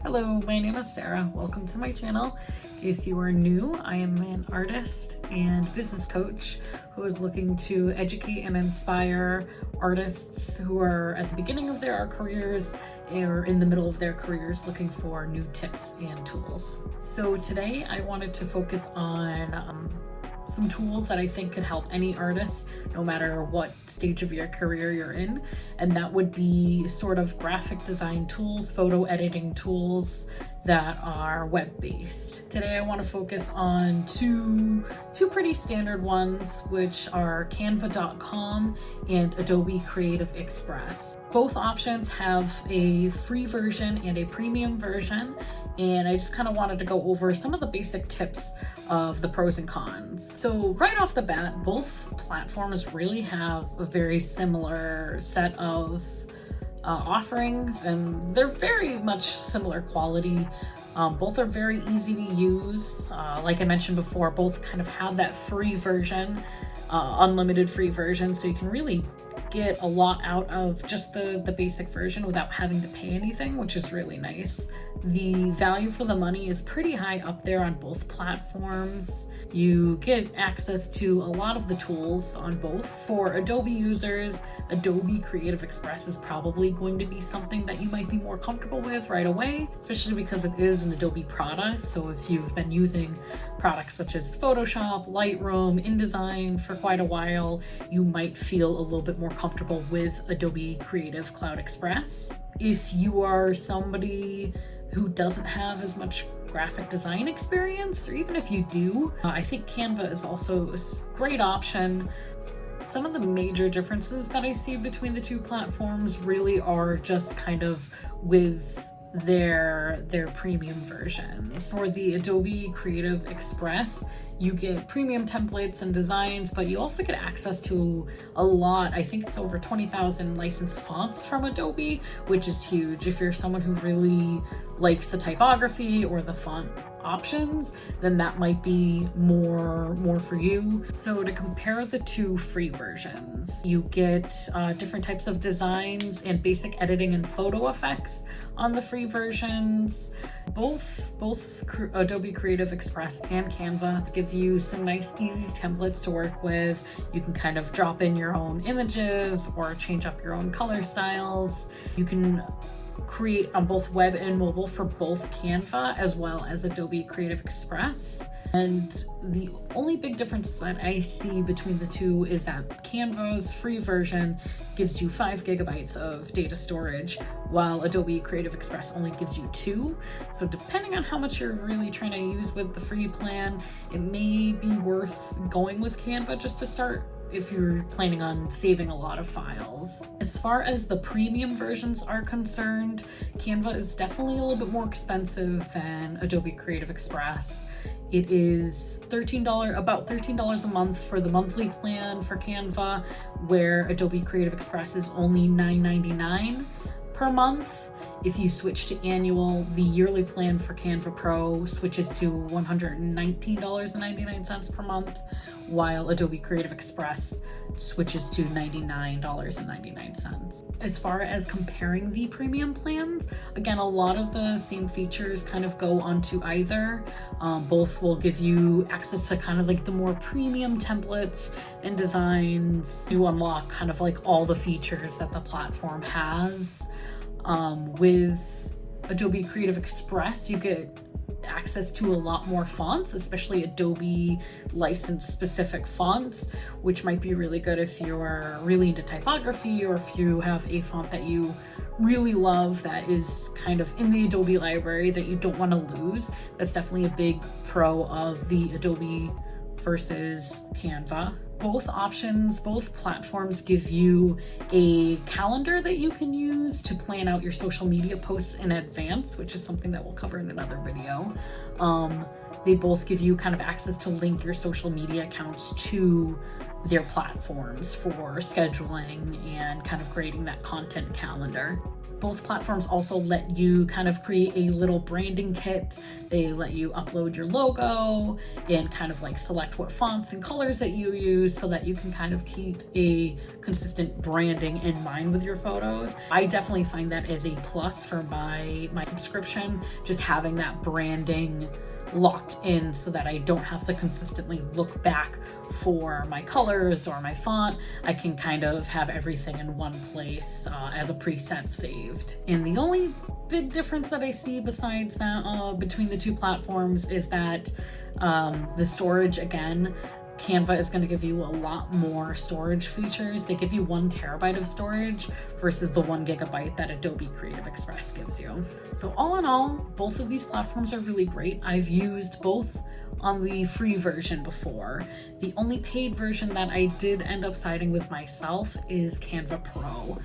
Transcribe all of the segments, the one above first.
Hello, my name is Sarah. Welcome to my channel. If you are new, I am an artist and business coach who is looking to educate and inspire artists who are at the beginning of their art careers or in the middle of their careers looking for new tips and tools. So today I wanted to focus on some tools that I think could help any artist, no matter what stage of your career you're in. And that would be sort of graphic design tools, photo editing tools that are web-based. Today I want to focus on two pretty standard ones, which are Canva.com and Adobe Creative Express. Both options have a free version and a premium version, and I just kind of wanted to go over some of the basic tips of the pros and cons. So right off the bat, both platforms really have a very similar set of offerings, and they're very much similar quality. Both are very easy to use. Like I mentioned before, both kind of have that free version, unlimited free version, so you can really get a lot out of just the basic version without having to pay anything, which is really nice. The value for the money is pretty high up there on both platforms. You get access to a lot of the tools on both. For Adobe users, Adobe Creative Express is probably going to be something that you might be more comfortable with right away, especially because it is an Adobe product. So if you've been using products such as Photoshop, Lightroom, InDesign for quite a while, you might feel a little bit more comfortable with Adobe Creative Cloud Express. If you are somebody who doesn't have as much graphic design experience, or even if you do, I think Canva is also a great option. Some of the major differences that I see between the two platforms really are just kind of with their premium versions. For the Adobe Creative Express, you get premium templates and designs, but you also get access to a lot. I think it's over 20,000 licensed fonts from Adobe, which is huge. If you're someone who really likes the typography or the font options, then that might be more for you. So to compare the two free versions, you get different types of designs and basic editing and photo effects on the free versions. Both Adobe Creative Express and Canva give you some nice easy templates to work with. You can kind of drop in your own images or change up your own color styles. You can create on both web and mobile for both Canva as well as Adobe Creative Express. And the only big difference that I see between the two is that Canva's free version gives you 5 gigabytes of data storage, while Adobe Creative Express only gives you 2. So depending on how much you're really trying to use with the free plan, it may be worth going with Canva just to start if you're planning on saving a lot of files. As far as the premium versions are concerned, Canva is definitely a little bit more expensive than Adobe Creative Express. It is about $13 a month for the monthly plan for Canva, where Adobe Creative Express is only $9.99 per month. If you switch to annual, the yearly plan for Canva Pro switches to $119.99 per month, while Adobe Creative Express switches to $99.99. As far as comparing the premium plans, again, a lot of the same features kind of go onto either. Both will give you access to kind of like the more premium templates and designs. You unlock kind of like all the features that the platform has. With Adobe Creative Express, you get access to a lot more fonts, especially Adobe license specific fonts, which might be really good if you're really into typography, or if you have a font that you really love that is kind of in the Adobe library that you don't want to lose. That's definitely a big pro of the Adobe versus Canva. Both options, both platforms give you a calendar that you can use to plan out your social media posts in advance, which is something that we'll cover in another video. They both give you kind of access to link your social media accounts to their platforms for scheduling and kind of creating that content calendar. Both platforms also let you kind of create a little branding kit. They let you upload your logo and kind of like select what fonts and colors that you use so that you can kind of keep a consistent branding in mind with your photos. I definitely find that as a plus for my subscription, just having that branding locked in so that I don't have to consistently look back for my colors or my font. I can kind of have everything in one place as a preset saved. And the only big difference that I see besides that between the two platforms is that the storage, again, Canva is going to give you a lot more storage features. They give you 1 terabyte of storage versus the 1 gigabyte that Adobe Creative Express gives you. So all in all, both of these platforms are really great. I've used both on the free version before. The only paid version that I did end up siding with myself is Canva Pro.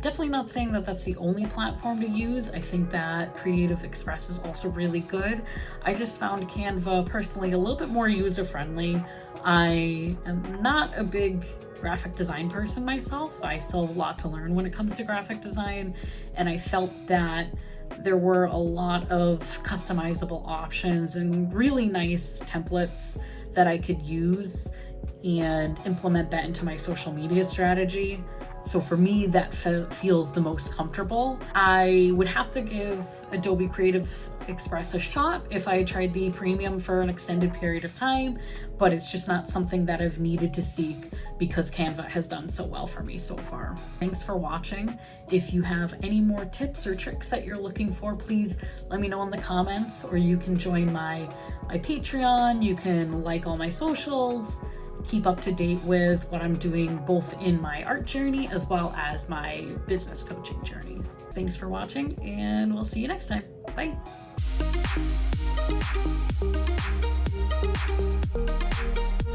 Definitely not saying that that's the only platform to use. I think that Creative Express is also really good. I just found Canva personally a little bit more user-friendly. I am not a big graphic design person myself. I still have a lot to learn when it comes to graphic design, and I felt that there were a lot of customizable options and really nice templates that I could use and implement that into my social media strategy. So for me, that feels the most comfortable. I would have to give Adobe Creative Express a shot if I tried the premium for an extended period of time, but it's just not something that I've needed to seek because Canva has done so well for me so far. Thanks for watching. If you have any more tips or tricks that you're looking for, please let me know in the comments, or you can join my Patreon. You can like all my socials, keep up to date with what I'm doing both in my art journey as well as my business coaching journey. Thanks for watching, and we'll see you next time. Bye.